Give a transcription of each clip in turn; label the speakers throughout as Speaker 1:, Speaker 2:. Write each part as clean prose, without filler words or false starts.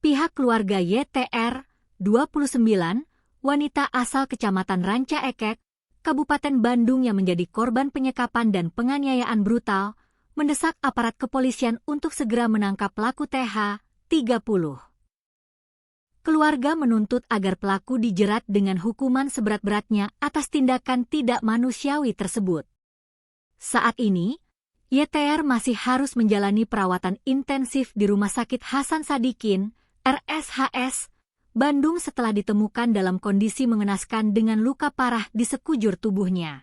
Speaker 1: Pihak keluarga YTR, 29, wanita asal Kecamatan Ranca Ekek, Kabupaten Bandung yang menjadi korban penyekapan dan penganiayaan brutal, mendesak aparat kepolisian untuk segera menangkap pelaku TH, 30. Keluarga menuntut agar pelaku dijerat dengan hukuman seberat-beratnya atas tindakan tidak manusiawi tersebut. Saat ini, YTR masih harus menjalani perawatan intensif di Rumah Sakit Hasan Sadikin, RSHS, Bandung setelah ditemukan dalam kondisi mengenaskan dengan luka parah di sekujur tubuhnya.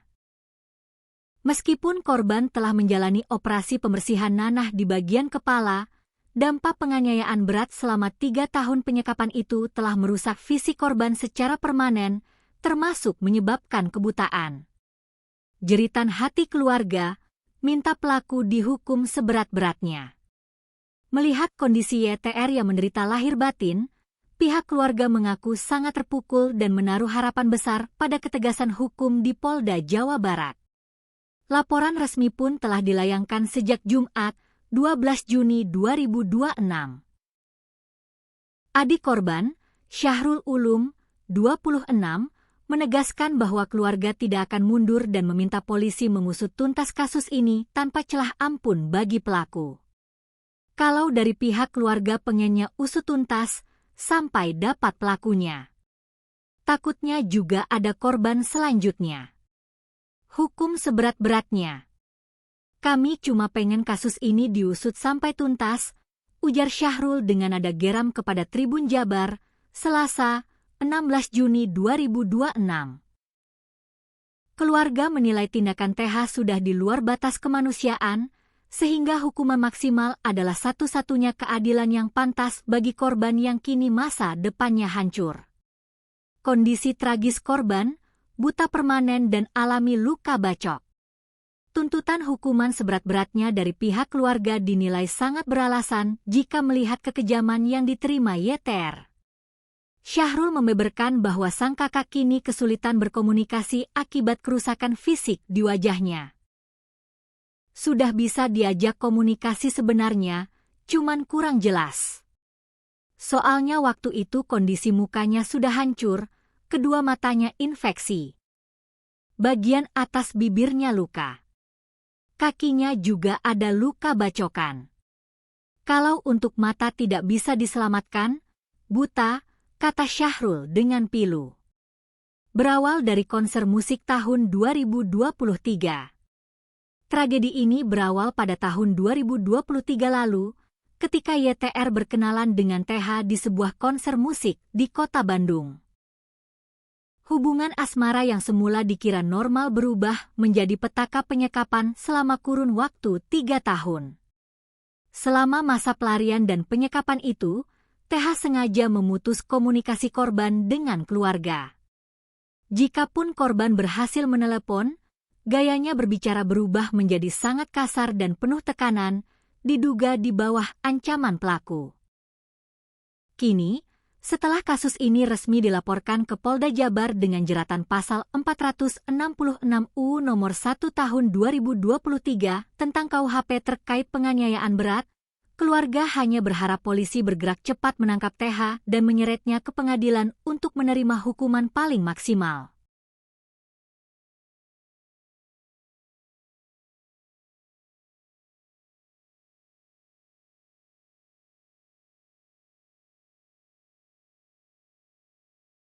Speaker 1: Meskipun korban telah menjalani operasi pembersihan nanah di bagian kepala, dampak penganiayaan berat selama 3 tahun penyekapan itu telah merusak fisik korban secara permanen, termasuk menyebabkan kebutaan. Jeritan hati keluarga, minta pelaku dihukum seberat-beratnya. Melihat kondisi YTR yang menderita lahir batin, pihak keluarga mengaku sangat terpukul dan menaruh harapan besar pada ketegasan hukum di Polda Jawa Barat. Laporan resmi pun telah dilayangkan sejak Jumat, 12 Juni 2026. Adik korban, Syahrul Ulum, 26, menegaskan bahwa keluarga tidak akan mundur dan meminta polisi mengusut tuntas kasus ini tanpa celah ampun bagi pelaku. Kalau dari pihak keluarga pengennya usut tuntas, sampai dapat pelakunya. Takutnya juga ada korban selanjutnya. Hukum seberat-beratnya. Kami cuma pengen kasus ini diusut sampai tuntas, ujar Syahrul dengan nada geram kepada Tribun Jabar, Selasa, 16 Juni 2026. Keluarga menilai tindakan TH sudah di luar batas kemanusiaan, sehingga hukuman maksimal adalah satu-satunya keadilan yang pantas bagi korban yang kini masa depannya hancur. Kondisi tragis korban, buta permanen dan alami luka bacok. Tuntutan hukuman seberat-beratnya dari pihak keluarga dinilai sangat beralasan jika melihat kekejaman yang diterima YTR. Syahrul membeberkan bahwa sang kakak kini kesulitan berkomunikasi akibat kerusakan fisik di wajahnya. Sudah bisa diajak komunikasi sebenarnya, cuman kurang jelas. Soalnya waktu itu kondisi mukanya sudah hancur, kedua matanya infeksi. Bagian atas bibirnya luka. Kakinya juga ada luka bacokan. Kalau untuk mata tidak bisa diselamatkan, buta, kata Syahrul dengan pilu. Berawal dari konser musik tahun 2023. Tragedi ini berawal pada tahun 2023 lalu, ketika YTR berkenalan dengan TH di sebuah konser musik di kota Bandung. Hubungan asmara yang semula dikira normal berubah menjadi petaka penyekapan selama kurun waktu 3 tahun. Selama masa pelarian dan penyekapan itu, TH sengaja memutus komunikasi korban dengan keluarga. Jikapun korban berhasil menelepon, gayanya berbicara berubah menjadi sangat kasar dan penuh tekanan, diduga di bawah ancaman pelaku. Kini, setelah kasus ini resmi dilaporkan ke Polda Jabar dengan jeratan pasal 466 UU nomor 1 tahun 2023 tentang KUHP terkait penganiayaan berat, keluarga hanya berharap polisi bergerak cepat menangkap TH dan menyeretnya ke pengadilan untuk menerima hukuman paling maksimal.